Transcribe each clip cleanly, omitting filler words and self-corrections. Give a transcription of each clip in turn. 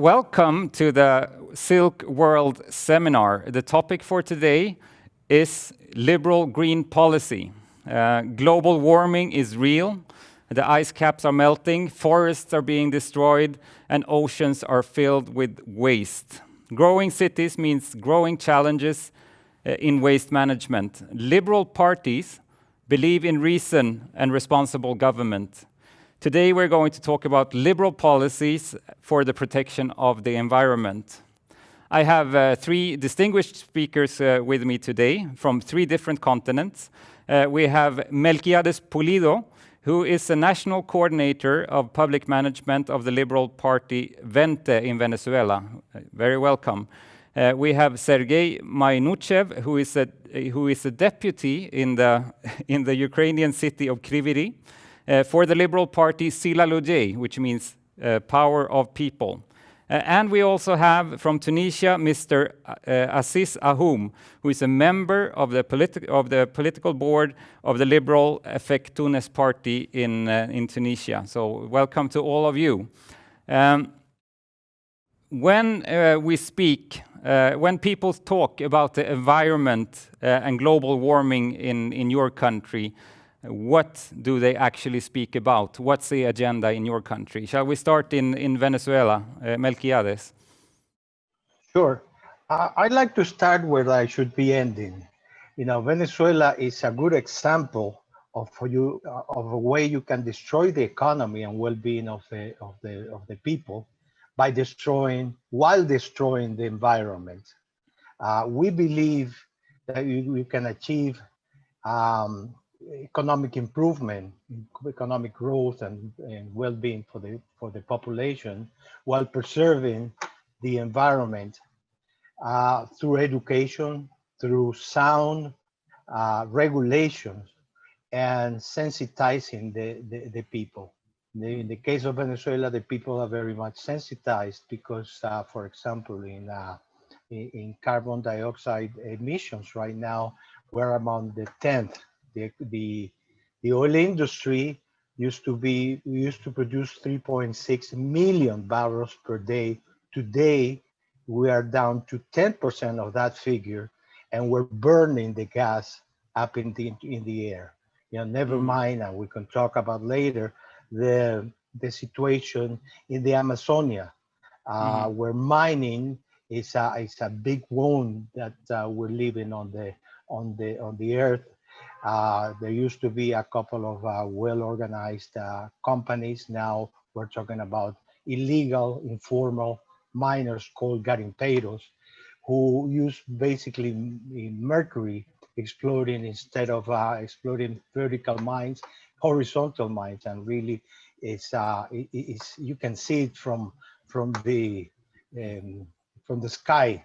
Welcome to the SILC World Seminar. The topic for today is liberal green policy. Global warming is real. The ice caps are melting, forests are being destroyed, and oceans are filled with waste. Growing cities means growing challenges in waste management. Liberal parties believe in reason and responsible government. Today we're going to talk about liberal policies for the protection of the environment. I have three distinguished speakers with me today from three different continents. We have Melquiades Pulido, who is the national coordinator of public management of the Liberal Party Vente in Venezuela. Very welcome. We have Serhii Marynychev, who is a deputy in the Ukrainian city of Kryvyi for the Liberal Party Syla Lyudey, which means power of people. And we also have from Tunisia Mr. Aziz Adhoum, who is a member of the political board of the Liberal Afek Tounes party in Tunisia. So welcome to all of you. When we speak, when people talk about the environment and global warming in your country, what do they actually speak about? What's the agenda in your country? Shall we start in Venezuela? Melquiades. Sure. I'd like to start where I should be ending. You know, Venezuela is a good example of a way you can destroy the economy and well-being of the people by destroying the environment. We believe that we can achieve economic improvement, economic growth, and well-being for the population, while preserving the environment through education, through sound regulations, and sensitizing the people. In the case of Venezuela, the people are very much sensitized because, for example, in carbon dioxide emissions right now, we're among the 10th. The oil industry used to produce 3.6 million barrels per day. Today, we are down to 10% of that figure, and we're burning the gas up in the air. You know, never mind, and we can talk about later the situation in the Amazonia, where mining is a big wound that we're living on the earth. There used to be a couple of well-organized companies. Now we're talking about illegal, informal miners called garimpeiros, who use basically mercury exploding instead of exploding vertical mines, horizontal mines, and really it's you can see it from the sky.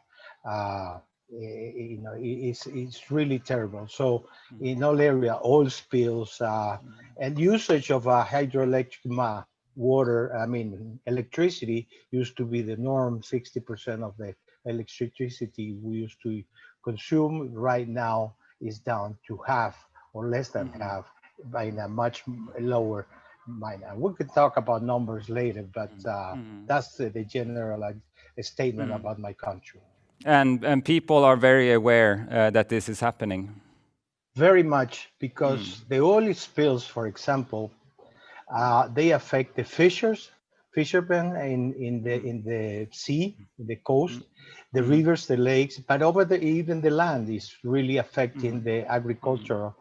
You know, it's really terrible. So in all area, oil spills and usage of hydroelectric electricity used to be the norm. 60% of the electricity we used to consume right now is down to half or less than half by a much lower mine. And we could talk about numbers later, but that's the general statement about my country. And people are very aware that this is happening. Very much, because the oil spills, for example, they affect the fishermen in the sea, the coast, the rivers, the lakes, but even the land is really affecting the agricultural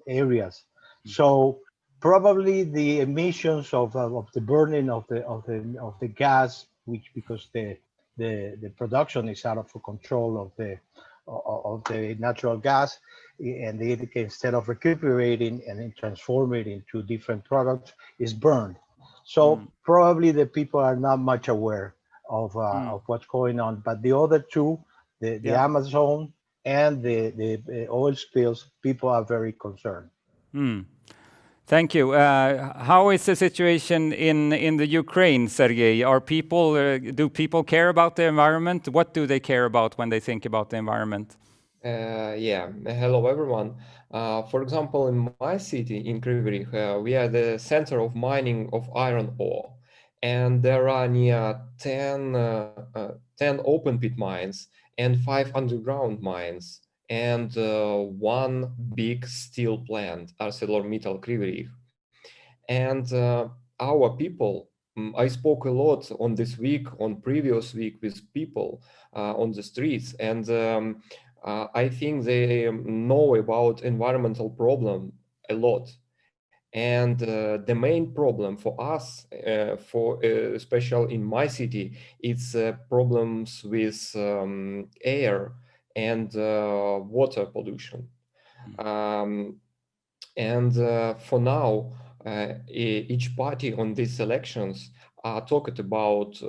areas. So probably the emissions of the burning of the gas, which because the production is out of control of the natural gas, and instead of recuperating and then transform it into different products, is burned. So probably the people are not much aware of what's going on. But the other two, the Amazon and the oil spills, people are very concerned. Thank you. How is the situation in the Ukraine, Serhii? Do people care about the environment? What do they care about when they think about the environment? Hello everyone. For example, in my city, in Kryvyi, we are the center of mining of iron ore. and there are near 10 open pit mines and 5 underground mines and one big steel plant, ArcelorMittal Kryvyi Rih. And our people, I spoke a lot on this week, on previous week with people on the streets, and I think they know about environmental problem a lot. And the main problem for us, especially in my city, it's problems with air and water pollution. Um, and for now, each party on these elections are talking about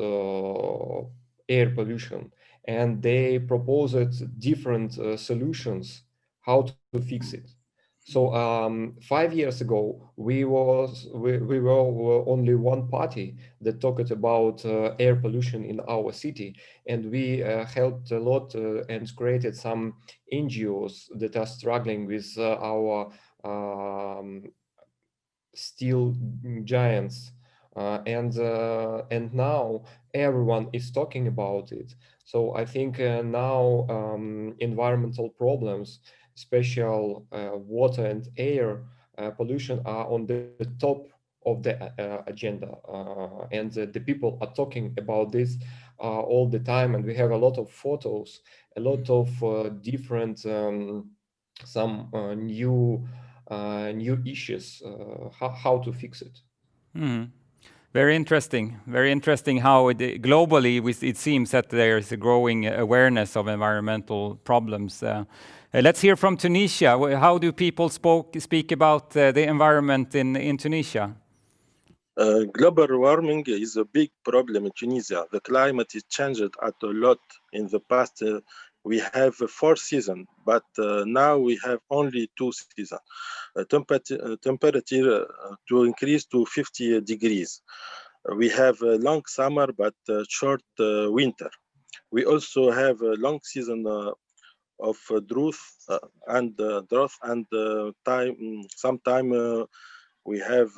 air pollution, and they proposed different solutions how to fix it. So 5 years ago, we were only one party that talked about air pollution in our city, and we helped a lot and created some NGOs that are struggling with our um, steel giants, and now everyone is talking about it. So I think now environmental problems, special water and air pollution, are on the top of the agenda, and the people are talking about this all the time, and we have a lot of photos, a lot of different some new issues, how to fix it. Very interesting. Very interesting how globally it seems that there is a growing awareness of environmental problems. Let's hear from Tunisia. How do people speak about the environment in Tunisia? Global warming is a big problem in Tunisia. The climate is changed a lot in the past. We have 4 seasons, but now we have only 2 seasons. Temperature to increase to 50 degrees. We have a long summer, but short winter. We also have a long season of drought and sometime we have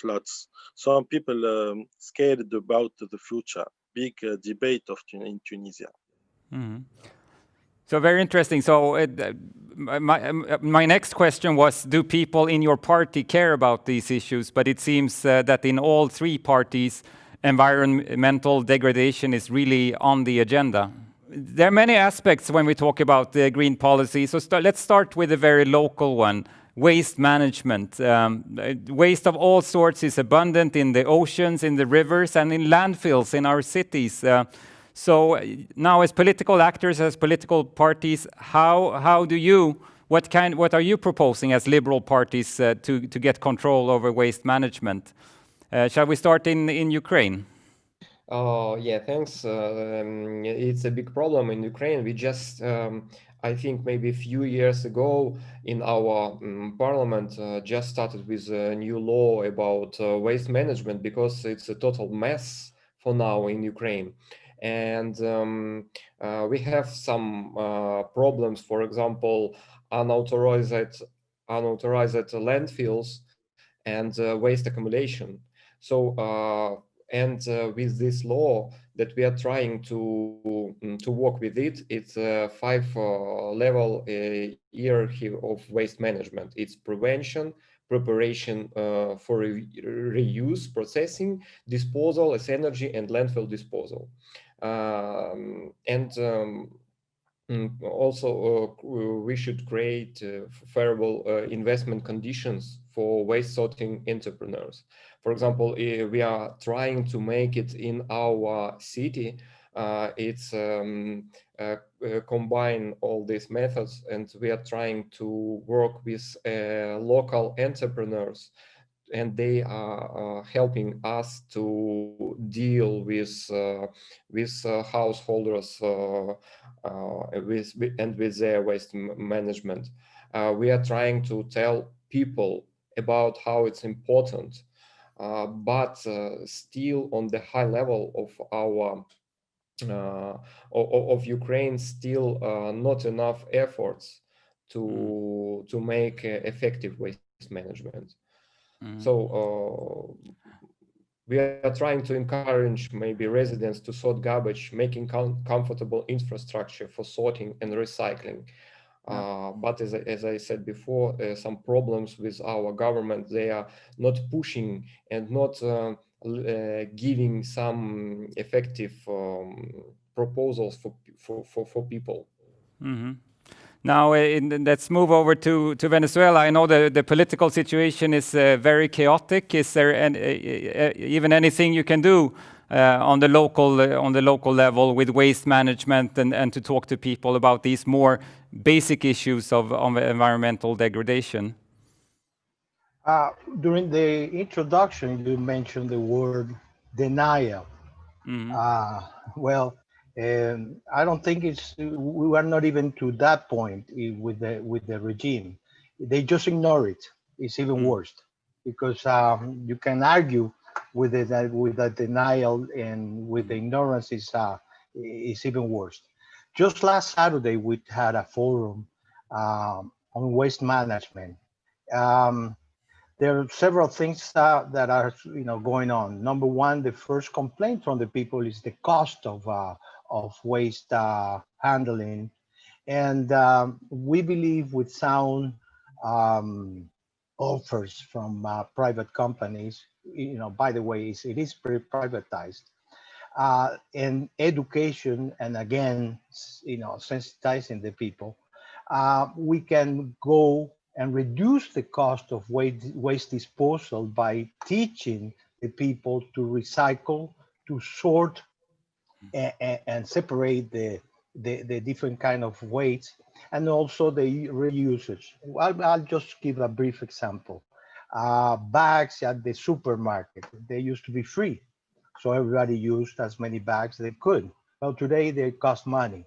floods. Some people scared about the future. Big debate in Tunisia. So very interesting. So my next question was, do people in your party care about these issues? But it seems that in all 3 parties, environmental degradation is really on the agenda. There are many aspects when we talk about the green policy. So let's start with a very local one. Waste management. Waste of all sorts is abundant in the oceans, in the rivers, and in landfills in our cities. So now, as political actors, as political parties, what are you proposing as liberal parties to get control over waste management? Shall we start in Ukraine? Yeah, thanks. It's a big problem in Ukraine. We just, I think maybe a few years ago in our parliament, just started with a new law about waste management, because it's a total mess for now in Ukraine. And we have some problems, for example, unauthorized landfills and waste accumulation. So and with this law that we are trying to work with it, it's a 5 level hierarchy of waste management. It's prevention, preparation for reuse, processing, disposal as energy, and landfill disposal. Also, we should create favorable investment conditions for waste sorting entrepreneurs. For example, we are trying to make it in our city. It's combine all these methods, and we are trying to work with local entrepreneurs, and they are helping us to deal with householders with their waste management. We are trying to tell people about how it's important, but still on the high level of our of Ukraine, still not enough efforts to make effective waste management. So We are trying to encourage maybe residents to sort garbage, making comfortable infrastructure for sorting and recycling. But as I said before, some problems with our government. They are not pushing and not giving some effective proposals for people. Mm-hmm. Now, let's move over to Venezuela. I know the political situation is very chaotic. Is there even anything you can do on the local level with waste management and to talk to people about these more basic issues of environmental degradation? During the introduction, you mentioned the word denial. Mm-hmm. Well, I don't think we are not even to that point with the regime. They just ignore it. It's even worse because you can argue with it that with the denial and with the ignorance is even worse. Just last Saturday we had a forum on waste management. Um, there are several things that are going on. Number one, the first complaint from the people is the cost of waste handling, and we believe with sound um, offers from private companies. By the way, it is privatized, and education, and again, sensitizing the people, we can go and reduce the cost of waste disposal by teaching the people to recycle, to sort, and separate the different kind of waste, and also the reusage. I'll just give a brief example. Bags at the supermarket, they used to be free, so everybody used as many bags they could. Well, today they cost money,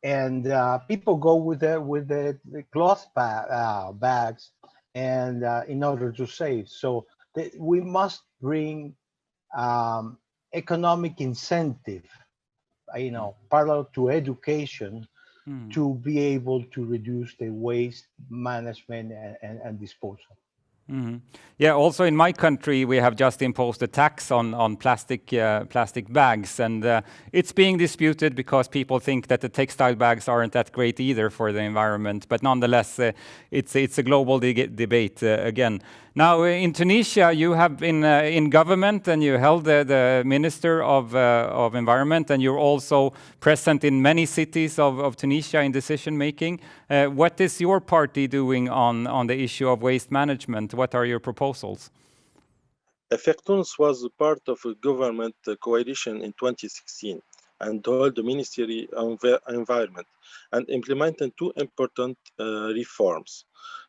and people go with the cloth bags, and in order to save. So we must bring um, economic incentive, parallel to education, to be able to reduce the waste management and disposal. Mm-hmm. Yeah, also in my country, we have just imposed a tax on plastic bags, and it's being disputed because people think that the textile bags aren't that great either for the environment. But nonetheless, it's a global debate again. Now, in Tunisia, you have been in government, and you held the Minister of Environment, and you're also present in many cities of Tunisia in decision making. What is your party doing on the issue of waste management? What are your proposals? Afek Tounes was part of a government coalition in 2016 and held the Ministry of Environment and implemented two important reforms.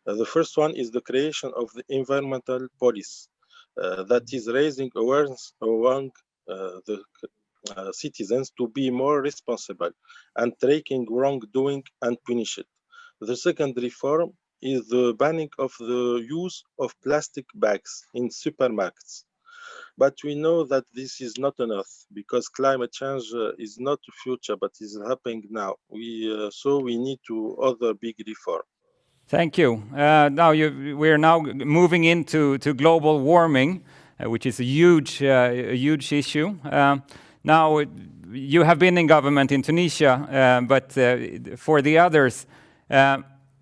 The first one is the creation of the environmental police that is raising awareness among the citizens to be more responsible and tracking wrongdoing and punish it. The second reform is the banning of the use of plastic bags in supermarkets. But we know that this is not enough because climate change is not the future, but is happening now. So we need to other big reform. Thank you. We're now moving into global warming, which is a huge issue. Now, you have been in government in Tunisia, but for the others,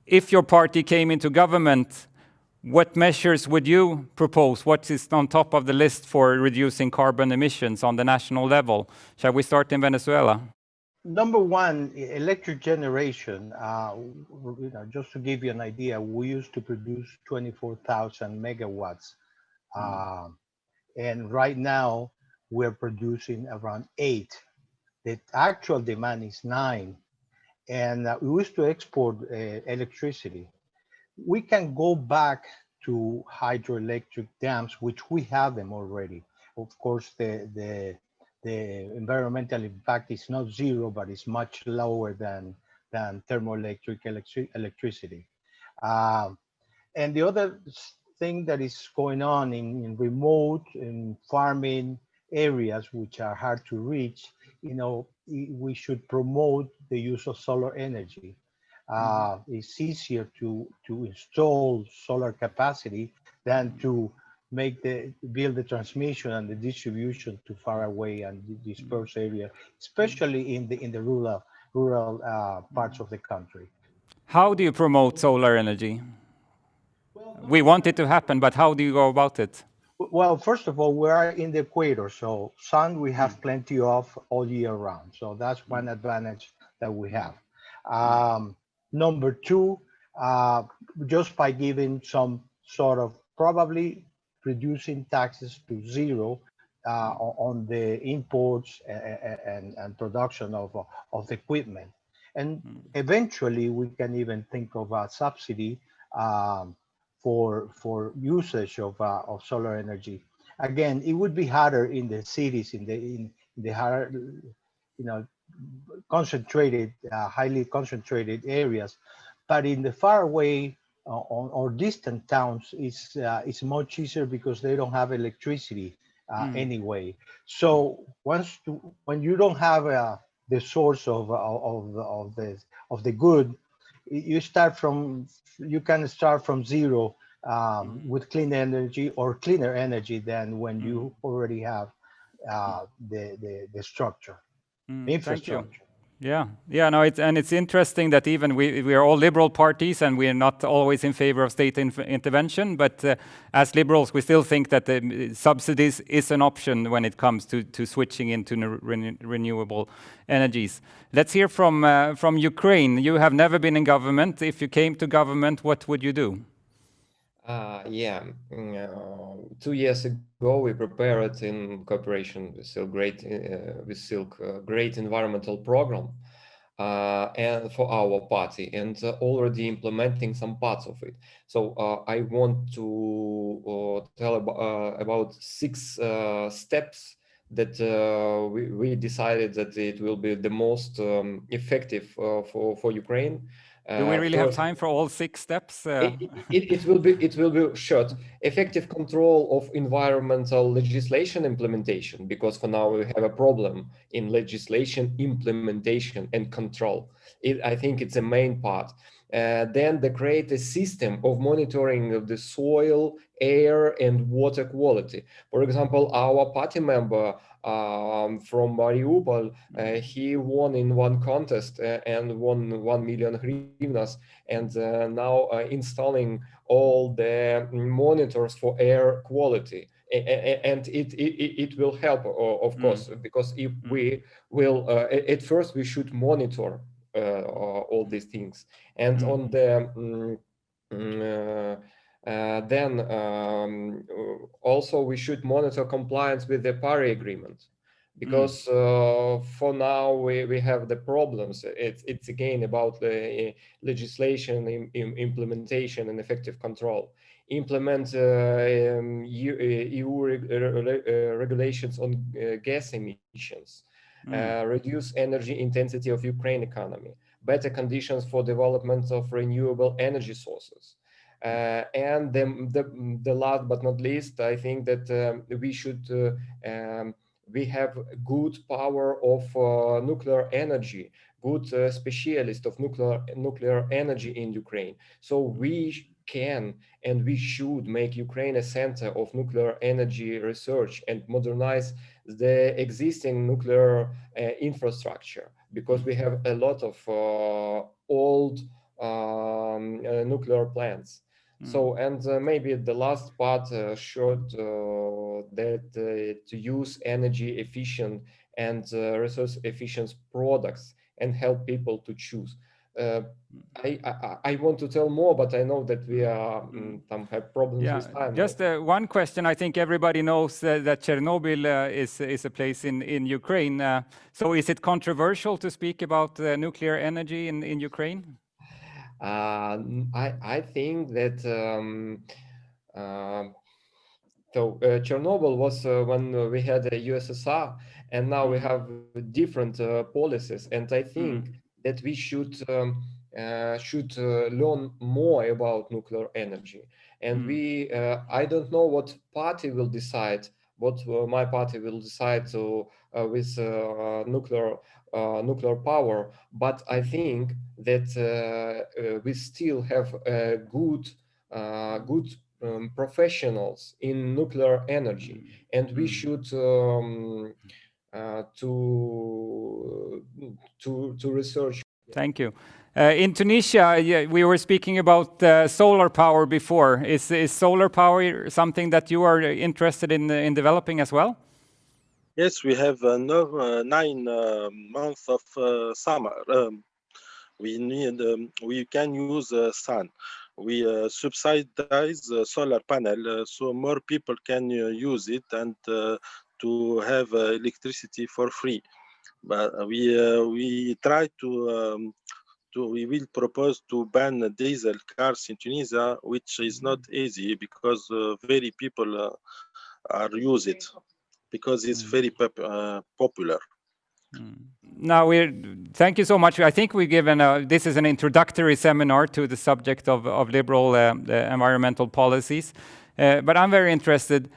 if your party came into government, what measures would you propose? What is on top of the list for reducing carbon emissions on the national level? Shall we start in Venezuela? Number one, electric generation. Just to give you an idea, we used to produce 24,000 megawatts, and right now we're producing around 8. The actual demand is 9, and we used to export electricity. We can go back to hydroelectric dams, which we have them already. Of course, the environmental impact is not zero, but it's much lower than thermoelectric electricity. And the other thing that is going on in remote and farming areas, which are hard to reach, we should promote the use of solar energy. It's easier to install solar capacity than to build the transmission and the distribution to far away and dispersed area, especially in the rural parts of the country. How do you promote solar energy? We want it to happen, but how do you go about it? Well, first of all, we are in the equator, so sun we have plenty of all year round. So that's one advantage that we have. Number two, just by giving some sort of probably reducing taxes to zero on the imports and production of the equipment. And eventually we can even think of a subsidy for usage of solar energy. Again, it would be harder in the cities, in the higher, you know, concentrated, highly concentrated areas, but in the far away or distant towns, it's much easier because they don't have electricity anyway. So when you don't have the source of the good, you can start from zero with clean energy or cleaner energy than when you already have the structure, infrastructure. Thank you. Yeah, no, it's interesting that even we are all liberal parties and we are not always in favor of state intervention, but as liberals we still think that the subsidies is an option when it comes to switching into renewable energies. Let's hear from Ukraine. You have never been in government. If you came to government, what would you do? 2 years ago, we prepared in cooperation with SILC great environmental program and for our party, and already implementing some parts of it. So I want to tell about 6 steps that we decided that it will be the most effective for Ukraine. Do we really have time for all 6 steps? It will be short. Effective control of environmental legislation implementation, because for now we have a problem in legislation implementation and control. I think it's a main part. Then they create a system of monitoring of the soil, air, and water quality. For example, our party member from Mariupol, he won in one contest and won 1 million hryvnias, and now installing all the monitors for air quality. And it will help, of course, because if we will, at first we should monitor all these things. And on the then also we should monitor compliance with the Paris Agreement, because for now we have the problems. It's again about the legislation, implementation, and effective control. Implement EU regulations on gas emissions. Reduce energy intensity of Ukraine economy. Better conditions for development of renewable energy sources. And the last but not least, I think that we should we have good power of nuclear energy, good specialist of nuclear energy in Ukraine. So we can and we should make Ukraine a center of nuclear energy research and modernize the existing nuclear infrastructure, because we have a lot of old nuclear plants. So, and maybe the last part showed that to use energy efficient and resource efficient products and help people to choose. I want to tell more, but I know that we are have problems with time. Just one question. I think everybody knows that Chernobyl is a place in Ukraine. So is it controversial to speak about nuclear energy in Ukraine? I think that Chernobyl was when we had a USSR, and now we have different policies, and I think that we should learn more about nuclear energy. And we I don't know what party will decide, what my party will decide to with nuclear power, but I think that we still have a good professionals in nuclear energy, and we should to research. Thank you. In Tunisia, yeah, we were speaking about solar power before. Is solar power something that you are interested in developing as well? Yes, we have 9 months of summer. We can use sun. We subsidize solar panel so more people can use it and to have electricity for free. But we try to we will propose to ban diesel cars in Tunisia, which is not easy because very people are use it because it's very popular. Now thank you so much. I think we've given this is an introductory seminar to the subject of liberal environmental policies, but I'm very interested.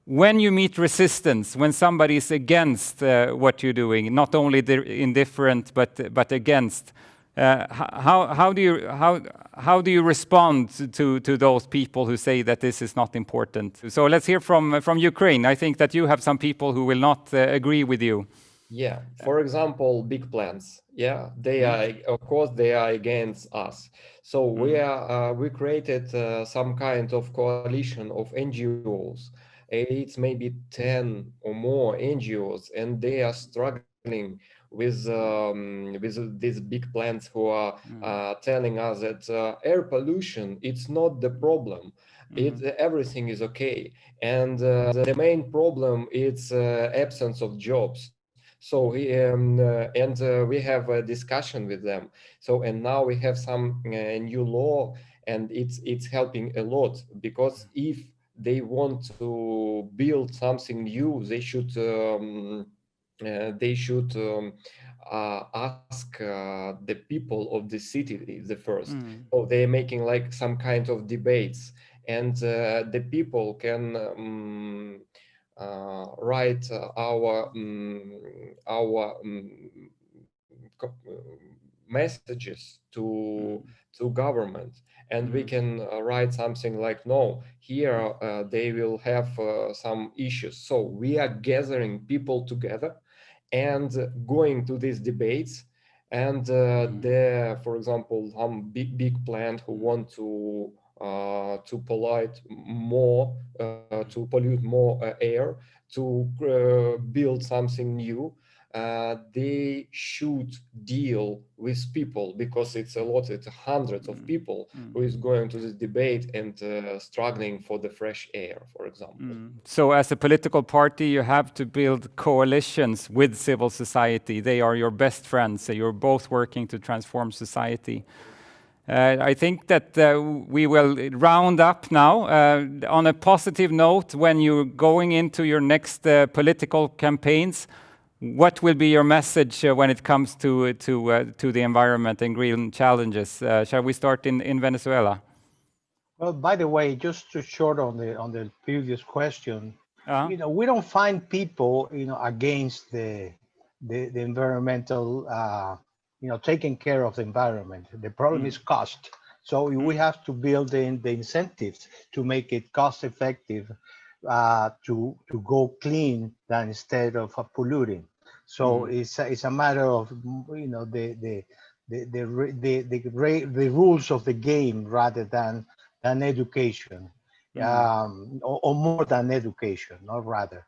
When you meet resistance, when somebody is against what you're doing, not only indifferent but against, how do you respond to those people who say that this is not important? So let's hear from Ukraine. I think that you have some people who will not agree with you. Yeah, for example, big plants. Yeah, they are, of course, they are against us. So we created some kind of coalition of NGOs. It's maybe 10 or more NGOs, and they are struggling with these big plants who are telling us that air pollution, it's not the problem. Everything is okay, and the main problem is absence of jobs. So we have a discussion with them. So and now we have some new law, and it's helping a lot, because if they want to build something new, they should ask the people of the city the first. So they're making like some kind of debates, and the people can write our messages to government, and we can write something like, no, here they will have some issues. So we are gathering people together and going to these debates, and for example, some big plant who want to pollute more air, to build something new, they should deal with people, because it's hundreds of people who is going to this debate and struggling for the fresh air, for example. So as a political party, you have to build coalitions with civil society. They are your best friends. So you're both working to transform society. I think that we will round up now on a positive note. When you're going into your next political campaigns, what will be your message when it comes to the environment and green challenges? Shall we start in Venezuela? Well, by the way, just to short on the previous question, we don't find people against the environmental taking care of the environment. The problem is cost. So we have to build in the incentives to make it cost effective to go clean than instead of polluting. So it's a matter of the rules of the game rather than education, or more than education, not rather.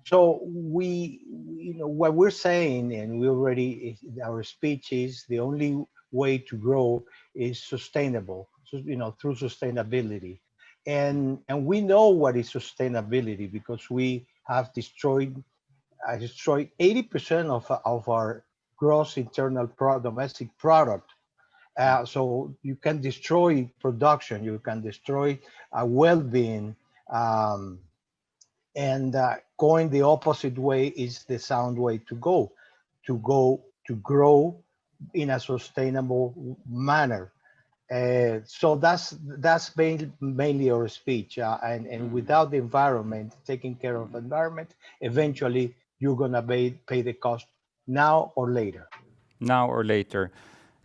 So what we're saying, and we already, our speech is the only way to grow is sustainable, through sustainability. And we know what is sustainability, because we have destroyed 80% of our gross internal domestic product. So you can destroy production, you can destroy well-being, and going the opposite way is the sound way to go to grow in a sustainable manner. So that's mainly our speech, and without the environment, taking care of the environment, eventually you're gonna pay the cost now or later. Now or later.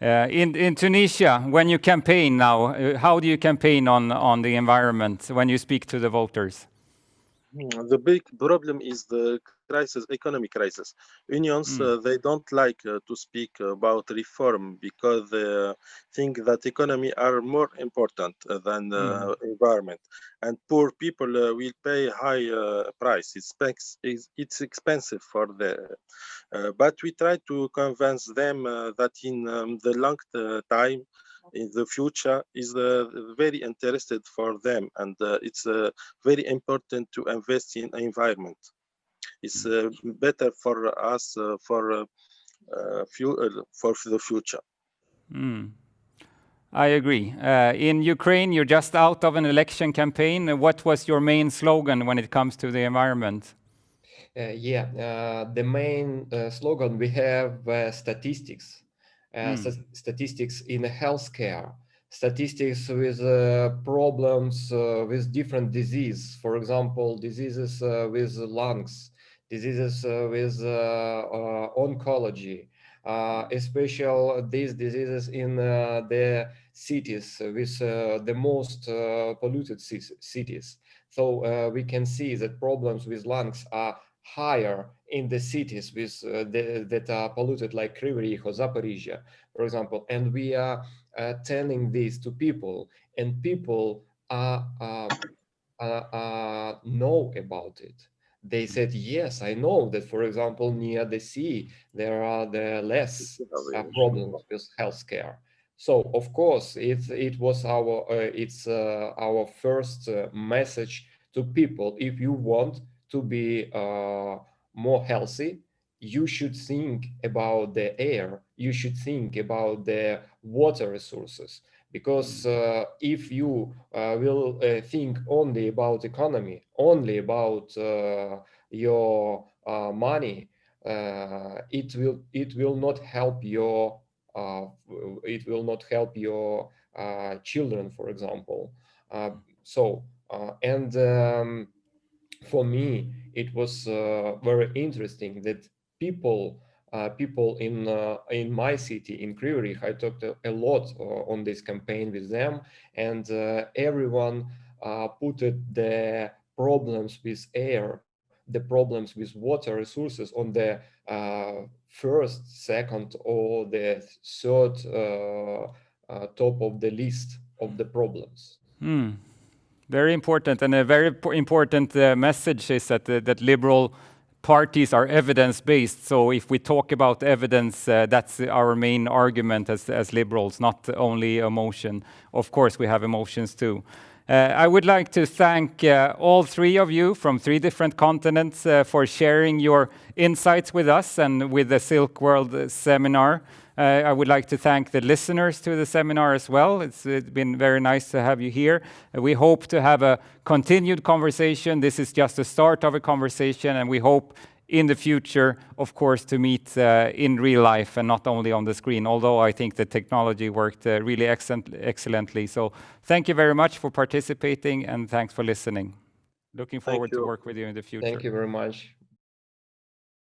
In Tunisia, when you campaign now, how do you campaign on the environment when you speak to the voters? The big problem is the crisis, economic crisis. Unions, they don't like to speak about reform because they think that economy are more important than environment. And poor people will pay high price. It's expensive for them. But we try to convince them that in the long time, in the future, is very interested for them, and it's very important to invest in environment. It's better for us for the future. I agree. In Ukraine, you're just out of an election campaign. What was your main slogan when it comes to the environment? The main slogan we have statistics. Statistics in healthcare, statistics with problems with different diseases. For example, diseases with lungs, diseases with oncology, especially these diseases in the cities with the most polluted cities. So we can see that problems with lungs are higher in the cities with that are polluted, like Kryvyi Rih or Zaporizhia, for example. And we are telling this to people, and people know about it. They said, yes, I know that, for example, near the sea, there are the less problems with healthcare. So, of course, it was our first message to people. If you want to be more healthy, you should think about the air, you should think about the water resources. Because if you will think only about economy, only about your money, it will not help your children, for example. For me, it was very interesting that people in my city, in Kryvyi Rih, I talked a lot on this campaign with them, and everyone put the problems with air, the problems with water resources on the first, second, or the third top of the list of the problems. Very important, and a very important message is that liberal parties are evidence-based. So if we talk about evidence, that's our main argument as liberals, not only emotion. Of course, we have emotions too. I would like to thank all three of you from 3 different continents for sharing your insights with us and with the SILC World Seminar. I would like to thank the listeners to the seminar as well. It's been very nice to have you here. We hope to have a continued conversation. This is just the start of a conversation, and we hope in the future, of course, to meet in real life and not only on the screen, although I think the technology worked really excellently. So thank you very much for participating, and thanks for listening. Looking forward to work with you in the future. Thank you very much.